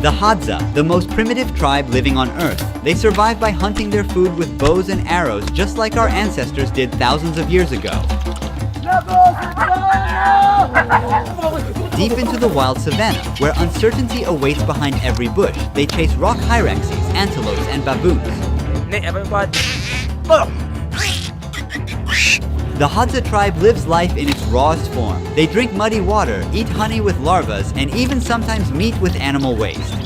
The Hadza, the most primitive tribe living on Earth. They survive by hunting their food with bows and arrows just like our ancestors did thousands of years ago. Deep into the wild savanna, where uncertainty awaits behind every bush, they chase rock hyraxes, antelopes, and baboons. The Hadza tribe lives life in its rawest form. They drink muddy water, eat honey with larvas, and even sometimes meat with animal waste.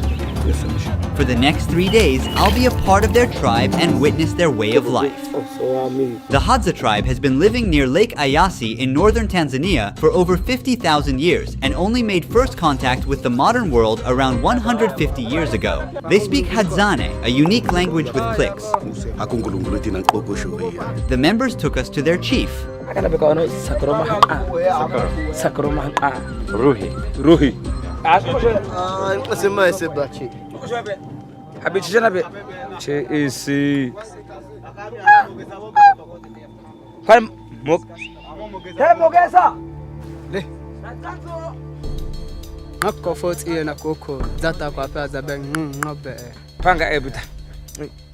For the next 3 days, I'll be a part of their tribe and witness their way of life. The Hadza tribe has been living near Lake Eyasi in northern Tanzania for over 50,000 years and only made first contact with the modern world around 150 years ago. They speak Hadzane, a unique language with clicks. The members took us to their chief. Ruhi.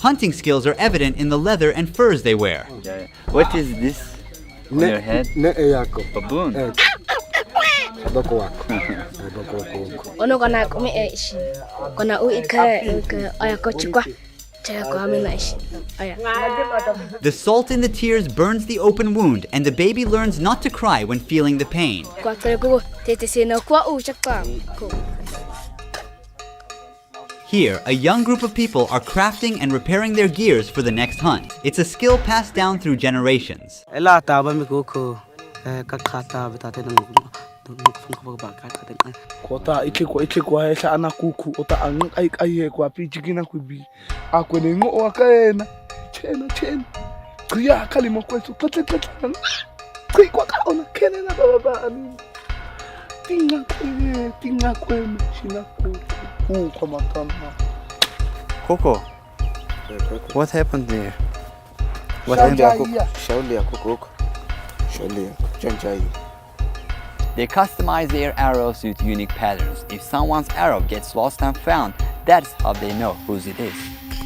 Hunting skills are evident in the leather and furs they wear. What is this on your head? Baboon. The salt in the tears burns the open wound, and the baby learns not to cry when feeling the pain. Here, a young group of people are crafting and repairing their gears for the next hunt. It's a skill passed down through generations. Coco, what happened there? What happened? They customize their arrows with unique patterns. If someone's arrow gets lost and found, that's how they know whose it is.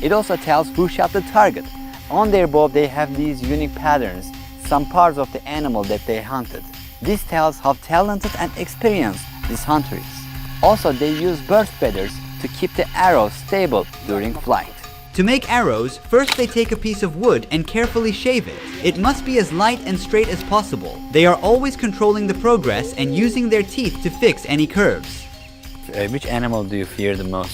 It also tells who shot the target. On their bow, they have these unique patterns, some parts of the animal that they hunted. This tells how talented and experienced this hunter is. Also, they use bird feathers to keep the arrow stable during flight. To make arrows, first they take a piece of wood and carefully shave it. It must be as light and straight as possible. They are always controlling the progress and using their teeth to fix any curves. Which animal do you fear the most?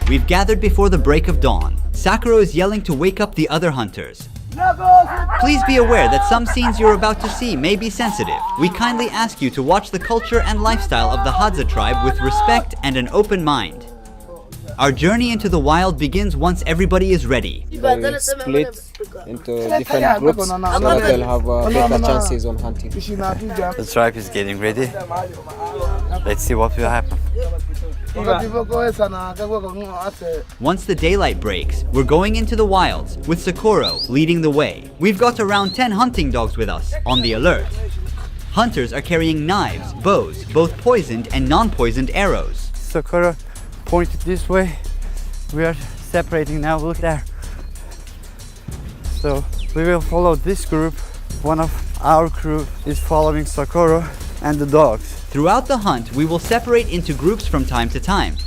We've gathered before the break of dawn. Sakura is yelling to wake up the other hunters. Please be aware that some scenes you're about to see may be sensitive. We kindly ask you to watch the culture and lifestyle of the Hadza tribe with respect and an open mind. Our journey into the wild begins once everybody is ready. They split into different groups so that they'll have better chances on hunting. The tribe is getting ready. Let's see what will happen. Once the daylight breaks, we're going into the wilds, with Socorro leading the way. We've got around 10 hunting dogs with us, on the alert. Hunters are carrying knives, bows, both poisoned and non-poisoned arrows. Sakura pointed this way. We are separating now, look there. So we will follow this group. One of our crew is following Sakura and the dogs. Throughout the hunt, we will separate into groups from time to time.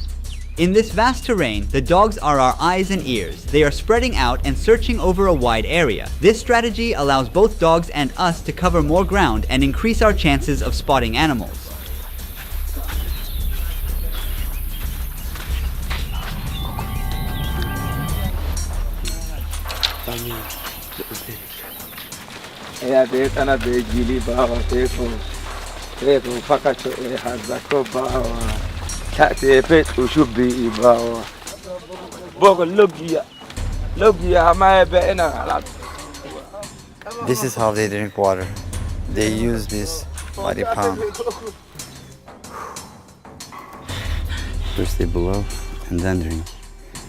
In this vast terrain, the dogs are our eyes and ears. They are spreading out and searching over a wide area. This strategy allows both dogs and us to cover more ground and increase our chances of spotting animals. Ya de tana de gili bawa teko pakacho Hadza ko bawa kate pet ushubi bawa bogo logia hama be ena. This is how they drink water. They use this body pump. First they blow and then drink.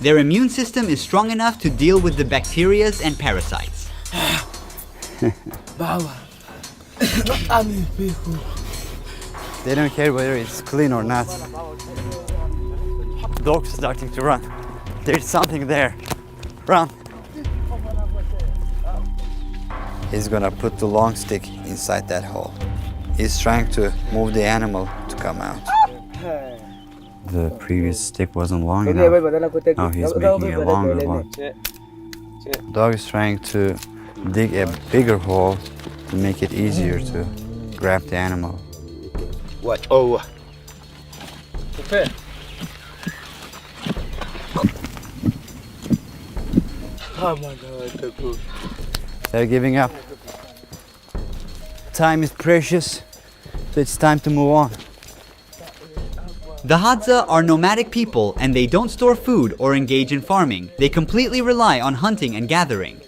Their immune system is strong enough to deal with the bacteria and parasites. They don't care whether it's clean or not. The dog's starting to run. There's something there. Run. He's gonna put the long stick inside that hole. He's trying to move the animal to come out. The previous stick wasn't long enough. Now he's making a longer one. Dog is trying to dig a bigger hole to make it easier to grab the animal. Watch over. They're giving up. Time is precious, so it's time to move on. The Hadza are nomadic people and they don't store food or engage in farming. They completely rely on hunting and gathering.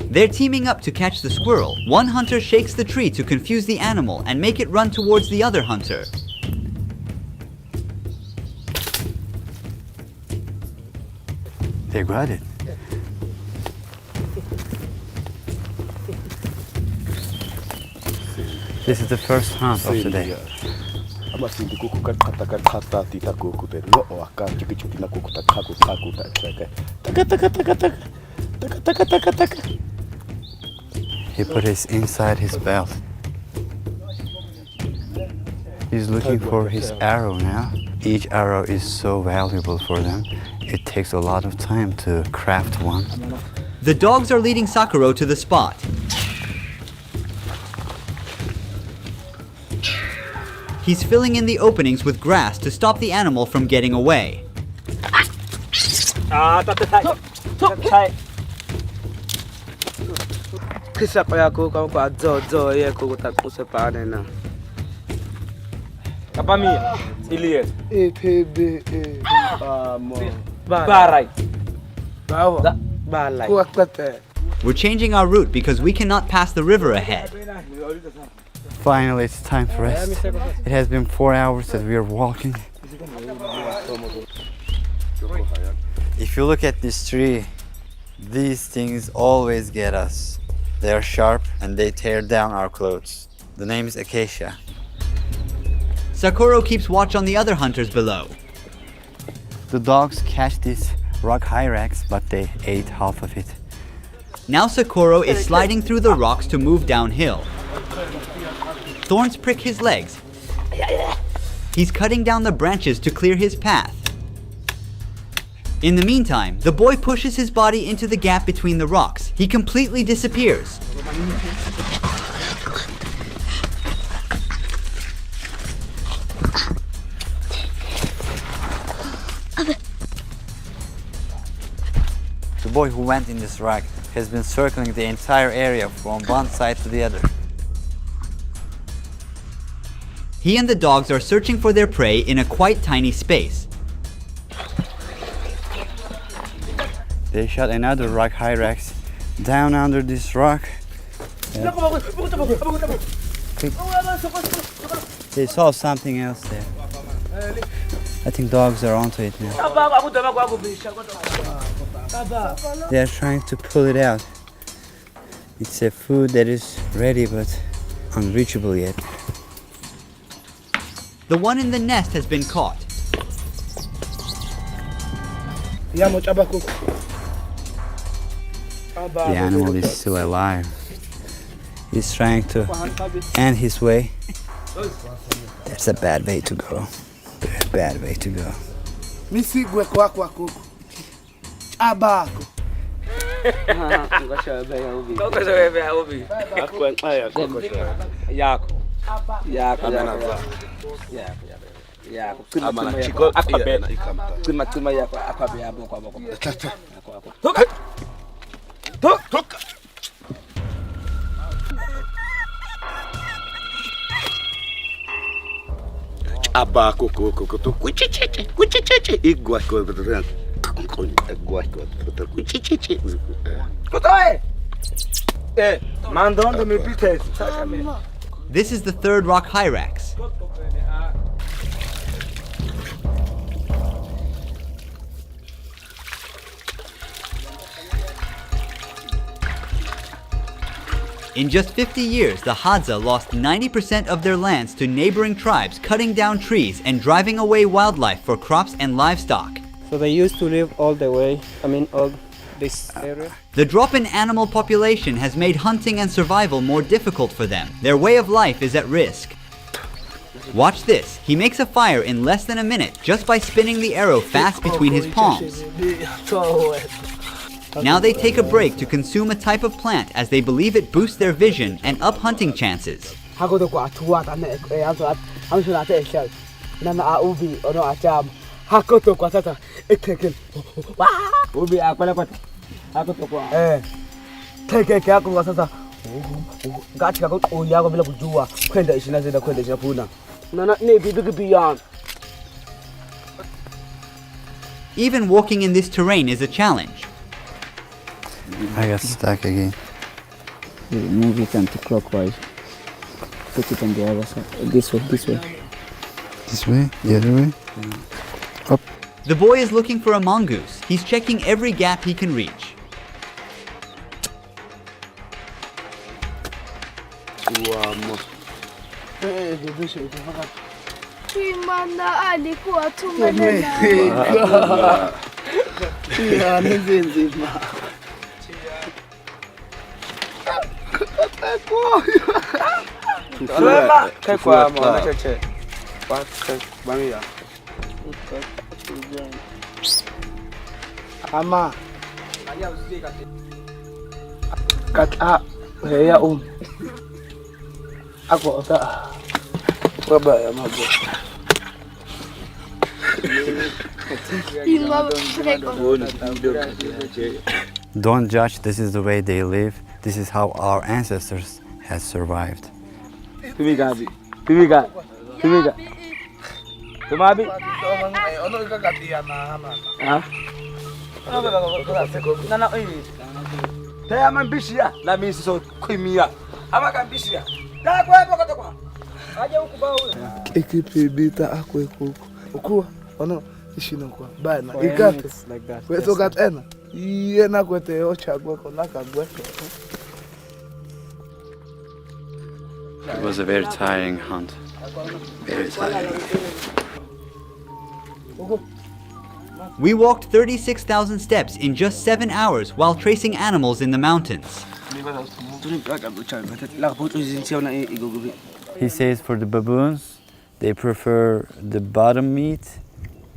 They're teaming up to catch the squirrel. One hunter shakes the tree to confuse the animal and make it run towards the other hunter. They got it. This is the first hunt of the day. He put it inside his belt. He's looking for his arrow now. Each arrow is so valuable for them. It takes a lot of time to craft one. The dogs are leading Sakuro to the spot. He's filling in the openings with grass to stop the animal from getting away. We're changing our route because we cannot pass the river ahead. Finally, it's time for rest. It has been 4 hours that we are walking. If you look at this tree, these things always get us. They are sharp and they tear down our clothes. The name is acacia. Sakuro keeps watch on the other hunters below. The dogs catch these rock hyrax, but they ate half of it. Now Sakuro is sliding through the rocks to move downhill. Thorns prick his legs. He's cutting down the branches to clear his path. In the meantime, the boy pushes his body into the gap between the rocks. He completely disappears. The boy who went in this rock has been circling the entire area from one side to the other. He and the dogs are searching for their prey in a quite tiny space. They shot another rock hyrax down under this rock. They saw something else there. I think dogs are onto it now. They are trying to pull it out. It's a food that is ready but unreachable yet. The one in the nest has been caught. The animal is still alive. He's trying to end his way. That's a bad way to go. Very bad way to go. This is the third rock hyrax. In just 50 years, the Hadza lost 90% of their lands to neighboring tribes cutting down trees and driving away wildlife for crops and livestock. So they used to live all this area. The drop in animal population has made hunting and survival more difficult for them. Their way of life is at risk. Watch this. He makes a fire in less than a minute just by spinning the arrow fast between his palms. Now they take a break to consume a type of plant as they believe it boosts their vision and up hunting chances. Even walking in this terrain is a challenge. I got stuck again. Move it anti-clockwise. Put it on the other side. This way. This way? The other way? Up. The boy is looking for a mongoose. He's checking every gap he can reach. Don't judge, this is the way they live. This is how our ancestors has survived. It was a very tiring hunt. Very tiring. We walked 36,000 steps in just 7 hours while tracing animals in the mountains. He says for the baboons, they prefer the bottom meat.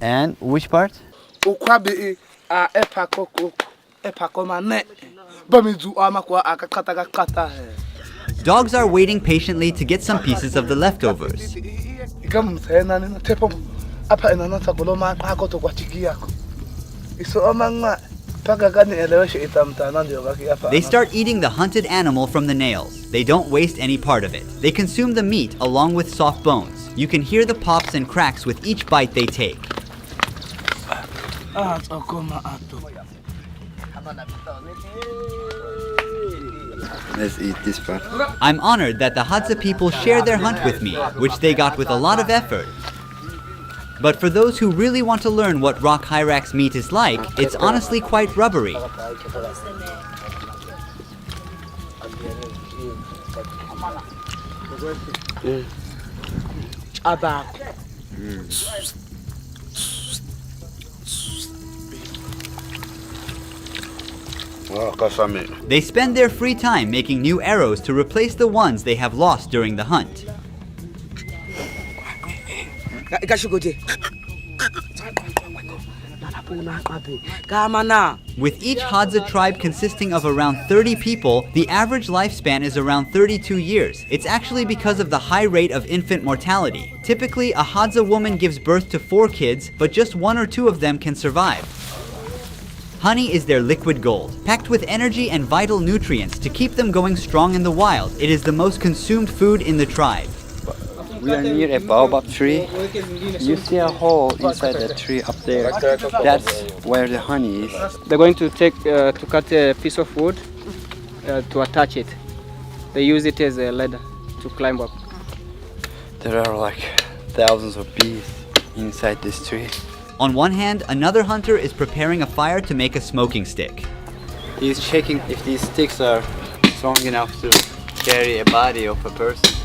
And which part? Dogs are waiting patiently to get some pieces of the leftovers. They start eating the hunted animal from the nails. They don't waste any part of it. They consume the meat along with soft bones. You can hear the pops and cracks with each bite they take. Let's eat this part. I'm honored that the Hadza people share their hunt with me, which they got with a lot of effort. But for those who really want to learn what rock hyrax meat is like, it's honestly quite rubbery. They spend their free time making new arrows to replace the ones they have lost during the hunt. With each Hadza tribe consisting of around 30 people, the average lifespan is around 32 years. It's actually because of the high rate of infant mortality. Typically, a Hadza woman gives birth to 4 kids, but just 1 or 2 of them can survive. Honey is their liquid gold, packed with energy and vital nutrients to keep them going strong in the wild. It is the most consumed food in the tribe. We are near a baobab tree. You see a hole inside the tree up there. That's where the honey is. They're going to cut a piece of wood to attach it. They use it as a ladder to climb up. There are like thousands of bees inside this tree. On one hand, another hunter is preparing a fire to make a smoking stick. He's checking if these sticks are strong enough to carry a body of a person.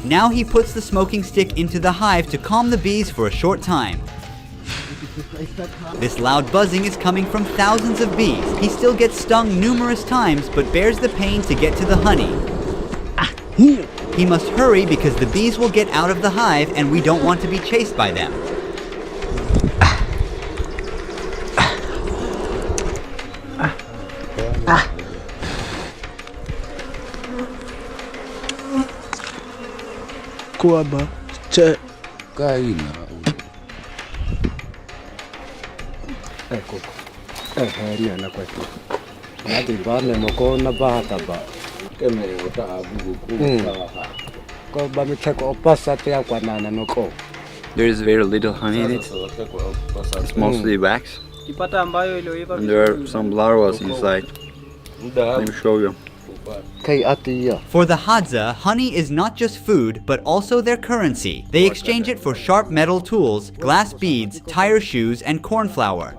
Now he puts the smoking stick into the hive to calm the bees for a short time. This loud buzzing is coming from thousands of bees. He still gets stung numerous times, but bears the pain to get to the honey. He must hurry because the bees will get out of the hive and we don't want to be chased by them. Kuaba, che. Kaina. Nia na kwetu. Nadi bane moko na bahata ba. Keme uta abugu kuba. Ko ba miteko opasa te akwana na noko. There is very little honey in it. It's mostly wax. And there are some larvae inside. Let me show you. For the Hadza, honey is not just food, but also their currency. They exchange it for sharp metal tools, glass beads, tire shoes, and corn flour.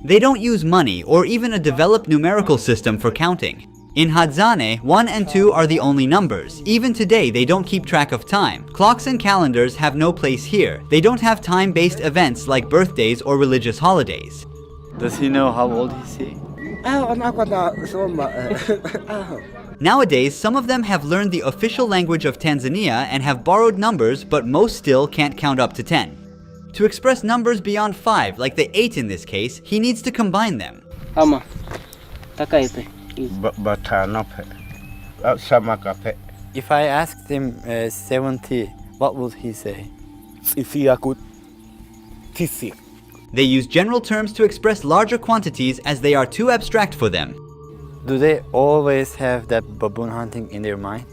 They don't use money or even a developed numerical system for counting. In Hadzane, 1 and 2 are the only numbers. Even today, they don't keep track of time. Clocks and calendars have no place here. They don't have time-based events like birthdays or religious holidays. Does he know how old is he? Nowadays, some of them have learned the official language of Tanzania and have borrowed numbers, but most still can't count up to 10. To express numbers beyond 5, like the 8 in this case, he needs to combine them. If I asked him 70, what would he say? They use general terms to express larger quantities as they are too abstract for them. Do they always have that baboon hunting in their mind?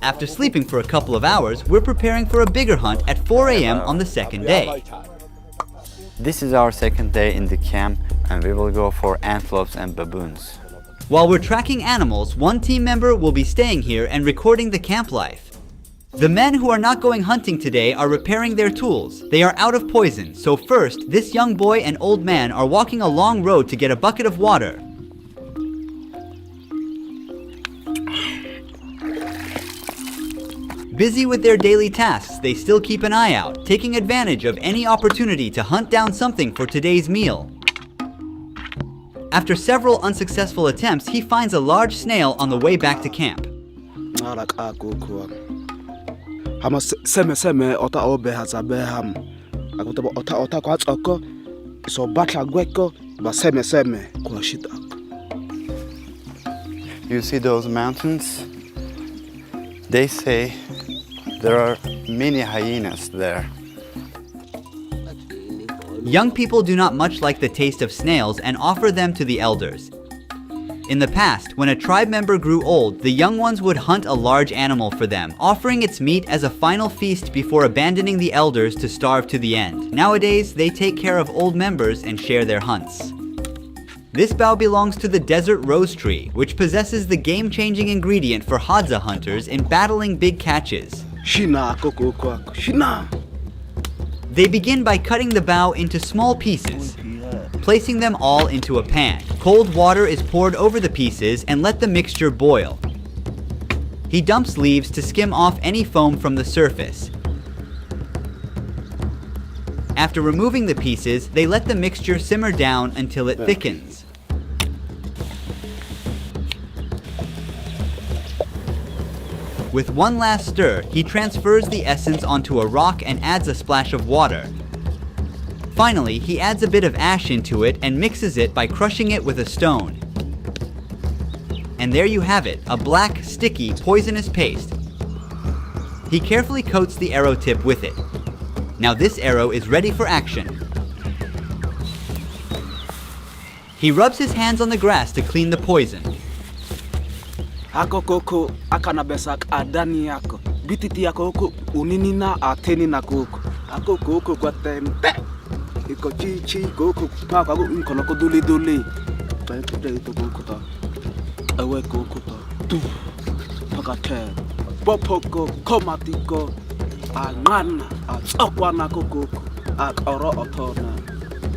After sleeping for a couple of hours, we're preparing for a bigger hunt at 4 a.m. on the second day. This is our second day in the camp and we will go for antelopes and baboons. While we're tracking animals, one team member will be staying here and recording the camp life. The men who are not going hunting today are repairing their tools. They are out of poison, so first, this young boy and old man are walking a long road to get a bucket of water. Busy with their daily tasks, they still keep an eye out, taking advantage of any opportunity to hunt down something for today's meal. After several unsuccessful attempts, he finds a large snail on the way back to camp. You see those mountains? They say there are many hyenas there. Young people do not much like the taste of snails and offer them to the elders. In the past, when a tribe member grew old, the young ones would hunt a large animal for them, offering its meat as a final feast before abandoning the elders to starve to the end. Nowadays, they take care of old members and share their hunts. This bough belongs to the desert rose tree, which possesses the game-changing ingredient for Hadza hunters in battling big catches. They begin by cutting the bough into small pieces, placing them all into a pan. Cold water is poured over the pieces and let the mixture boil. He dumps leaves to skim off any foam from the surface. After removing the pieces, they let the mixture simmer down until it thickens. With one last stir, he transfers the essence onto a rock and adds a splash of water. Finally, he adds a bit of ash into it and mixes it by crushing it with a stone. And there you have it, a black, sticky, poisonous paste. He carefully coats the arrow tip with it. Now this arrow is ready for action. He rubs his hands on the grass to clean the poison. Ako koko akana besak adani yako. Bititi yako koko unini na ateni na koko. Ako koko kwa tempe. Iko chi koko paka ko inkono ko duli. Pai pude ito koko ta. Awe koko ta. Tu. Pakate. Bopoko komatiko. Angana atokwana koko. Akoro otona.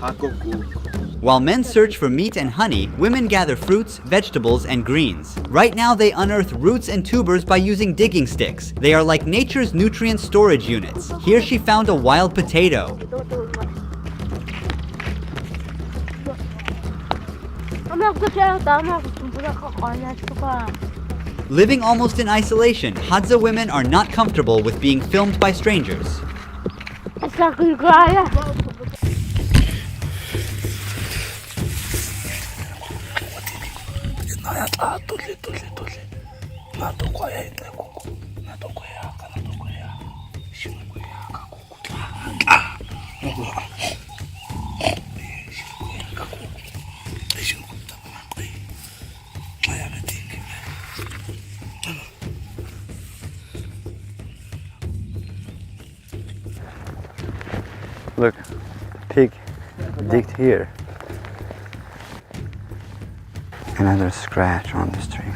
Ako koko. While men search for meat and honey, women gather fruits, vegetables, and greens. Right now they unearth roots and tubers by using digging sticks. They are like nature's nutrient storage units. Here she found a wild potato. Living almost in isolation, Hadza women are not comfortable with being filmed by strangers. Look, pig digged here. Another scratch on this tree.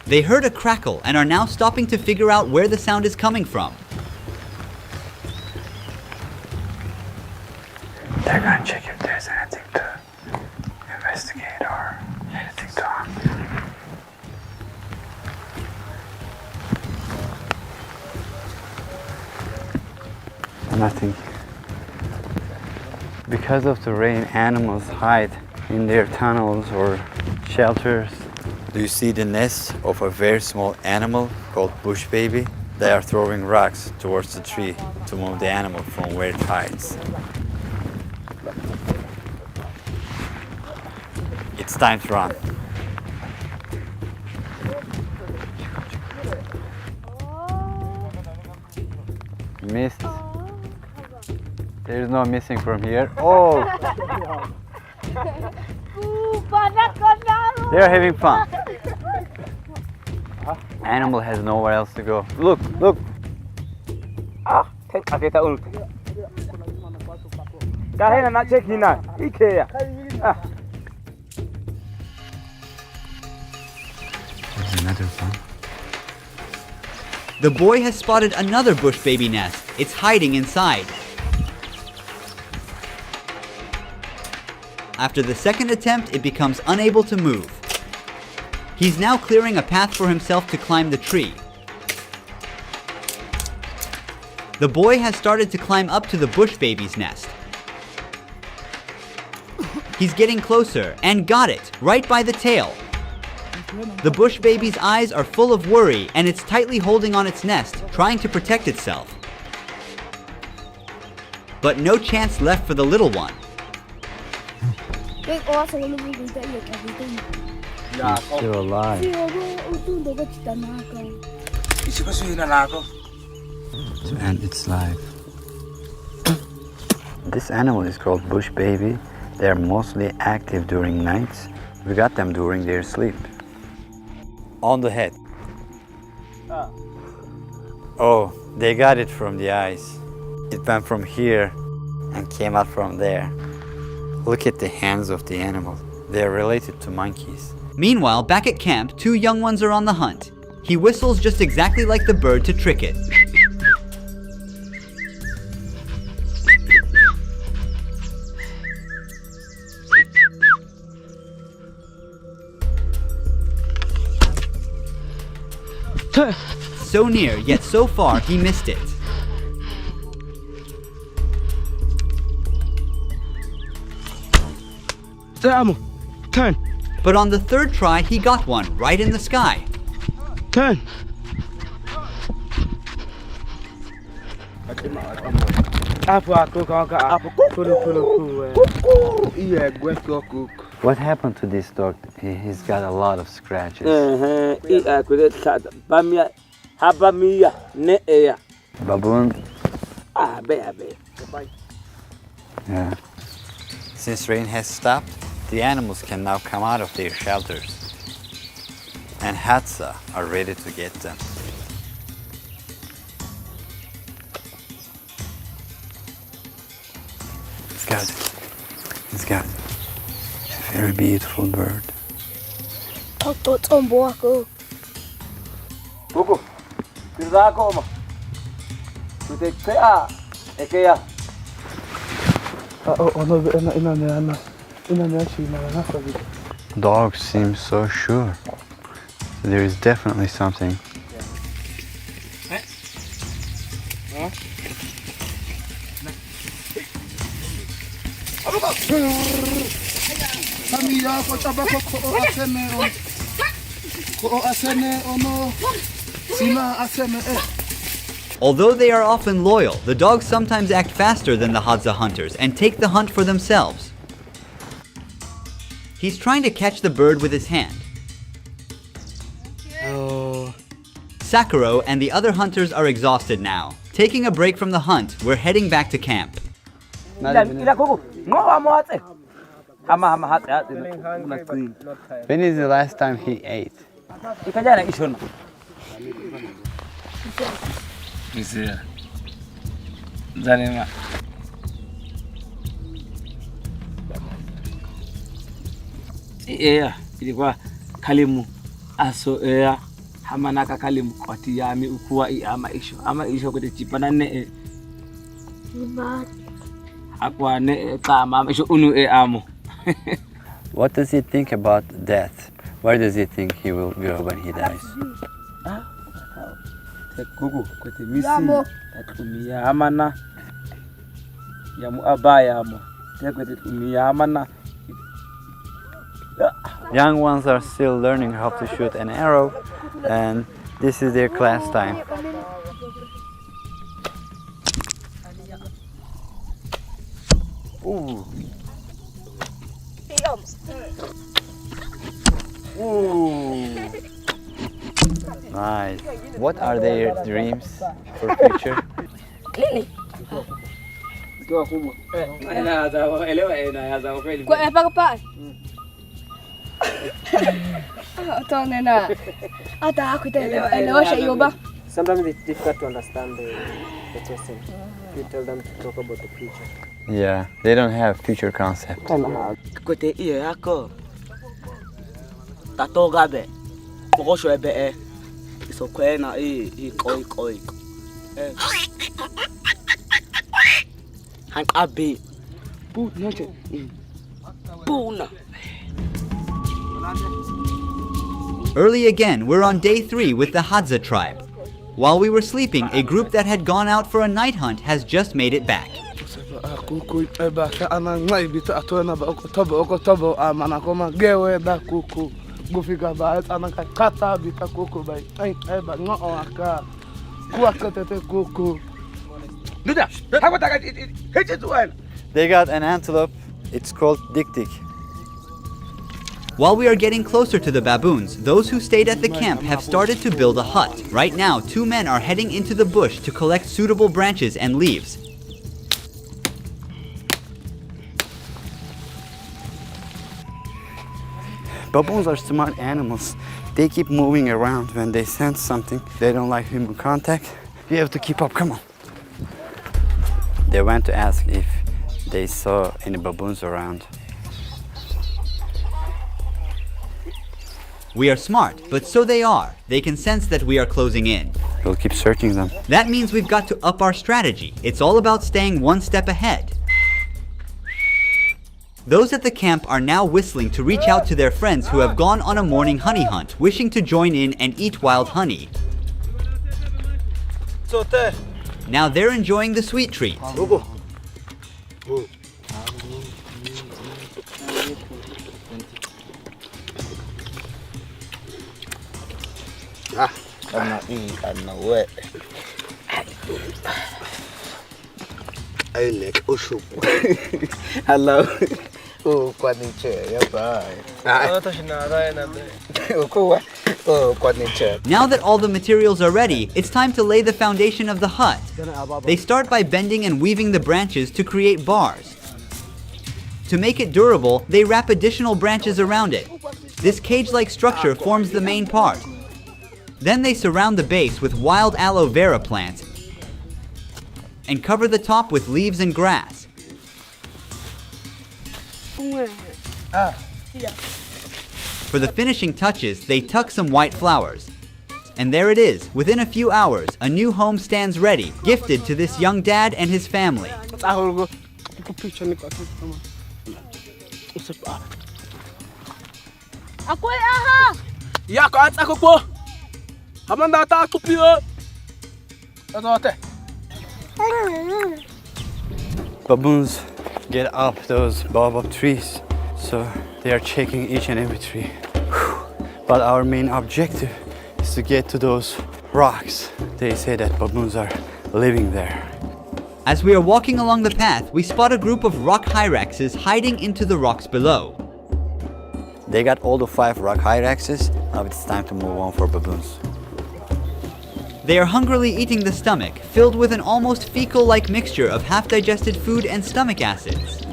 They heard a crackle and are now stopping to figure out where the sound is coming from. They're gonna check if there's anything to investigate or anything to hunt. Nothing. Because of the rain, animals hide in their tunnels or shelters. Do you see the nest of a very small animal called bush baby? They are throwing rocks towards the tree to move the animal from where it hides. It's time to run. Missed. There's no missing from here. Oh! They're having fun. Animal has nowhere else to go. Look, look. There's another one. The boy has spotted another bush baby nest. It's hiding inside. After the second attempt, it becomes unable to move. He's now clearing a path for himself to climb the tree. The boy has started to climb up to the bush baby's nest. He's getting closer and got it, right by the tail. The bush baby's eyes are full of worry and it's tightly holding on its nest, trying to protect itself. But no chance left for the little one. He's still alive. To end its life. This animal is called bush baby. They are mostly active during nights. We got them during their sleep. On the head. Oh, they got it from the eyes. It went from here and came out from there. Look at the hands of the animal. They are related to monkeys. Meanwhile, back at camp, 2 young ones are on the hunt. He whistles just exactly like the bird to trick it. So near, yet so far, he missed it. Turn. But on the 3rd try, he got one right in the sky. Turn. What happened to this dog? He's got a lot of scratches. Baboon? Yeah. Since rain has stopped, the animals can now come out of their shelters. And Hadza are ready to get them. He's got a very beautiful bird. Dogs seem so sure. There is definitely something. Although they are often loyal, the dogs sometimes act faster than the Hadza hunters and take the hunt for themselves. He's trying to catch the bird with his hand. Sakuro and the other hunters are exhausted now. Taking a break from the hunt, we're heading back to camp. When is the last time he ate? Ilikuwa kalimu aso hamanaka kalimu kwati yami ukuwa ama isho kote chipana ne akwa ne kama isho unu amo. What does he think about death? Where does he think he will go when he dies? Kuku kote misi atumia amana yamu abaya amo kote tumia amana. Young ones are still learning how to shoot an arrow, and this is their class time. Ooh. Ooh. Nice. What are their dreams for future? Sometimes it's difficult to understand the question. You tell them to talk about the future. Yeah, they don't have future concept. Kote iyo yako tatoga be pokosho ebe isokwena koi hankabe Puna. Early again, we're on day 3 with the Hadza tribe. While we were sleeping, a group that had gone out for a night hunt has just made it back. They got an antelope. It's called dik-dik. While we are getting closer to the baboons, those who stayed at the camp have started to build a hut. Right now, 2 men are heading into the bush to collect suitable branches and leaves. Baboons are smart animals. They keep moving around when they sense something. They don't like human contact. You have to keep up, come on. They went to ask if they saw any baboons around. We are smart, but so they are. They can sense that we are closing in. We'll keep searching them. That means we've got to up our strategy. It's all about staying one step ahead. Those at the camp are now whistling to reach out to their friends who have gone on a morning honey hunt, wishing to join in and eat wild honey. Now they're enjoying the sweet treat. Hello. Now that all the materials are ready, it's time to lay the foundation of the hut. They start by bending and weaving the branches to create bars. To make it durable, they wrap additional branches around it. This cage-like structure forms the main part. Then they surround the base with wild aloe vera plants and cover the top with leaves and grass. For the finishing touches, they tuck some white flowers. And there it is. Within a few hours, a new home stands ready, gifted to this young dad and his family. Baboons get up those baobab trees, so they are checking each and every tree. But our main objective is to get to those rocks. They say that baboons are living there. As we are walking along the path, we spot a group of rock hyraxes hiding into the rocks below. They got all the 5 rock hyraxes. Now it's time to move on for baboons. They are hungrily eating the stomach, filled with an almost fecal-like mixture of half-digested food and stomach acids.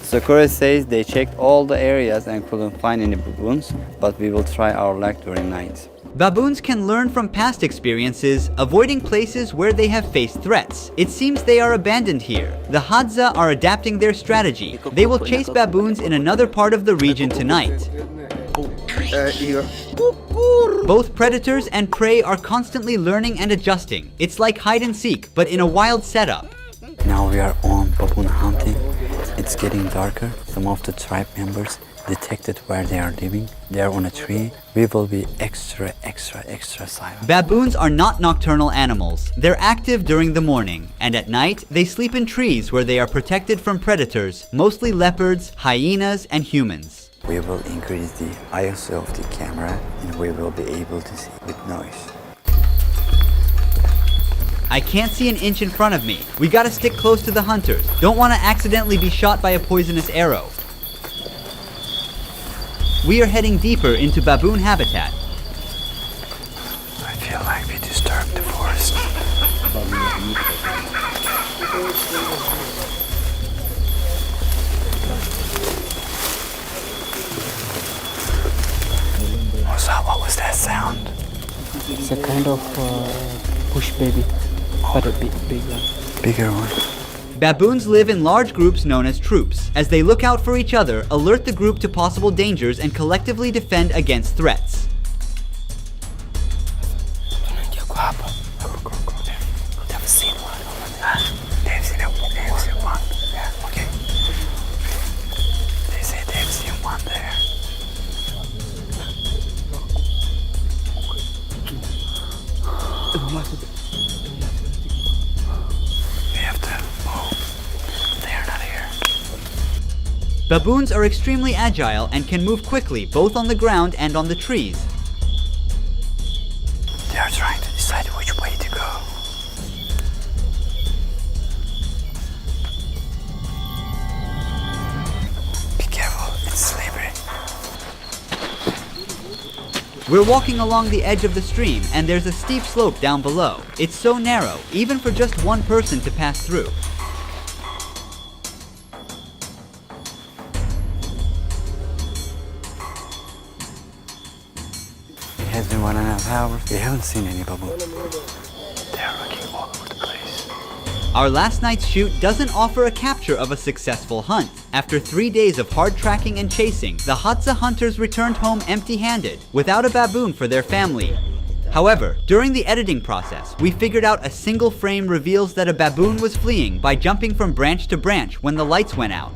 Sakura says they checked all the areas and couldn't find any baboons, but we will try our luck during night. Baboons can learn from past experiences, avoiding places where they have faced threats. It seems they are abandoned here. The Hadza are adapting their strategy. They will chase baboons in another part of the region tonight. Both predators and prey are constantly learning and adjusting. It's like hide and seek, but in a wild setup. Now we are on baboon hunting. It's getting darker. Some of the tribe members detected where they are living. They are on a tree. We will be extra silent. Baboons are not nocturnal animals. They're active during the morning, and at night, they sleep in trees where they are protected from predators, mostly leopards, hyenas, and humans. We will increase the ISO of the camera and we will be able to see with noise. I can't see an inch in front of me. We gotta stick close to the hunters. Don't want to accidentally be shot by a poisonous arrow. We are heading deeper into baboon habitat. I feel like we disturbed the forest. What was that sound? It's a kind of bush baby, but a big one. Bigger one. Baboons live in large groups known as troops. As they look out for each other, alert the group to possible dangers, and collectively defend against threats. They've seen one. They've seen one. Yeah, okay. They say they've seen one there. We have to move. They are not here. Baboons are extremely agile and can move quickly both on the ground and on the trees. They are trying to decide which way to go. Be careful, it's slippery. We're walking along the edge of the stream, and there's a steep slope down below. It's so narrow, even for just one person to pass through. It has been 1.5 hours. We haven't seen any baboon. They are looking all over the place. Our last night's shoot doesn't offer a capture of a successful hunt. After 3 days of hard tracking and chasing, the Hadza hunters returned home empty-handed, without a baboon for their family. However, during the editing process, we figured out a single frame reveals that a baboon was fleeing by jumping from branch to branch when the lights went out.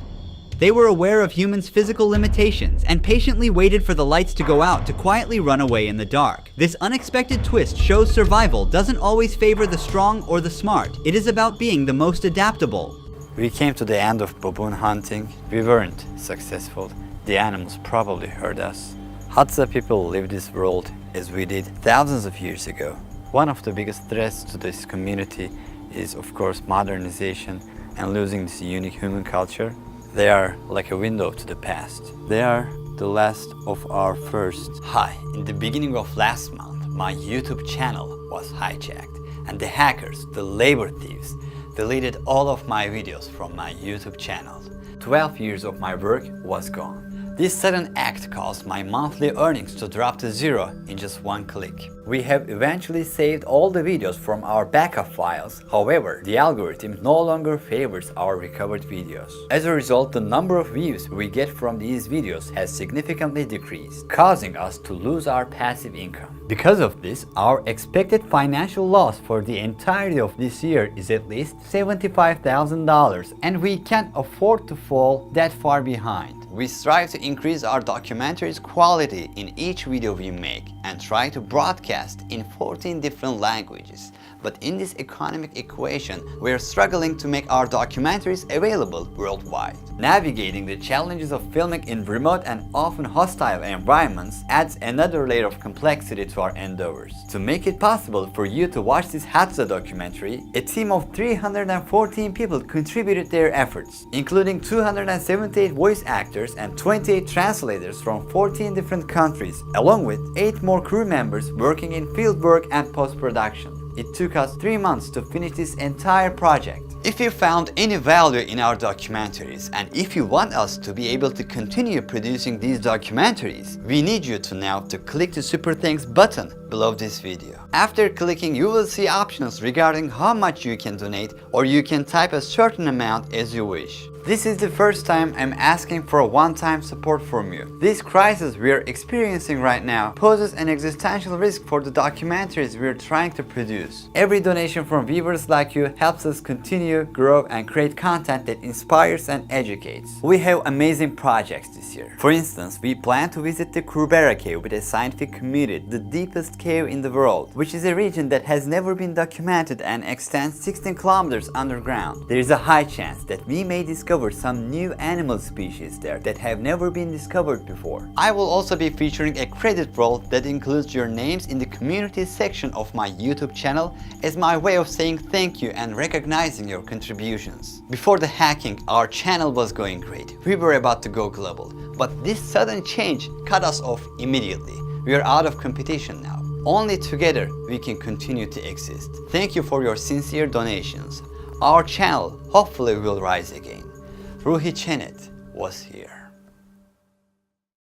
They were aware of humans' physical limitations and patiently waited for the lights to go out to quietly run away in the dark. This unexpected twist shows survival doesn't always favor the strong or the smart. It is about being the most adaptable. We came to the end of baboon hunting. We weren't successful. The animals probably heard us. Hadza people live this world as we did thousands of years ago. One of the biggest threats to this community is, of course, modernization and losing this unique human culture. They are like a window to the past. They are the last of our first. Hi, in the beginning of last month, my YouTube channel was hijacked, and the hackers, the labor thieves, deleted all of my videos from my YouTube channel. 12 years of my work was gone. This sudden act caused my monthly earnings to drop to zero in just one click. We have eventually saved all the videos from our backup files. However, the algorithm no longer favors our recovered videos. As a result, the number of views we get from these videos has significantly decreased, causing us to lose our passive income. Because of this, our expected financial loss for the entirety of this year is at least $75,000, and we can't afford to fall that far behind. We strive to increase our documentary's quality in each video we make and try to broadcast in 14 different languages. But in this economic equation, we are struggling to make our documentaries available worldwide. Navigating the challenges of filming in remote and often hostile environments adds another layer of complexity to our endeavors. To make it possible for you to watch this Hadza documentary, a team of 314 people contributed their efforts, including 278 voice actors and 28 translators from 14 different countries, along with 8 more crew members working in fieldwork and post-production. It took us 3 months to finish this entire project. If you found any value in our documentaries, and if you want us to be able to continue producing these documentaries, we need you to now to click the Super Thanks button below this video. After clicking, you will see options regarding how much you can donate, or you can type a certain amount as you wish. This is the first time I'm asking for a one-time support from you. This crisis we are experiencing right now poses an existential risk for the documentaries we are trying to produce. Every donation from viewers like you helps us continue, grow, and create content that inspires and educates. We have amazing projects this year. For instance, we plan to visit the Kurbera cave with a scientific community, the deepest cave in the world, which is a region that has never been documented and extends 16 kilometers underground. There is a high chance that we may discover some new animal species there that have never been discovered before. I will also be featuring a credit roll that includes your names in the community section of my YouTube channel as my way of saying thank you and recognizing your contributions. Before the hacking, our channel was going great. We were about to go global, but this sudden change cut us off immediately. We are out of competition now. Only together we can continue to exist. Thank you for your sincere donations. Our channel hopefully will rise again. Ruhi Chenet was here.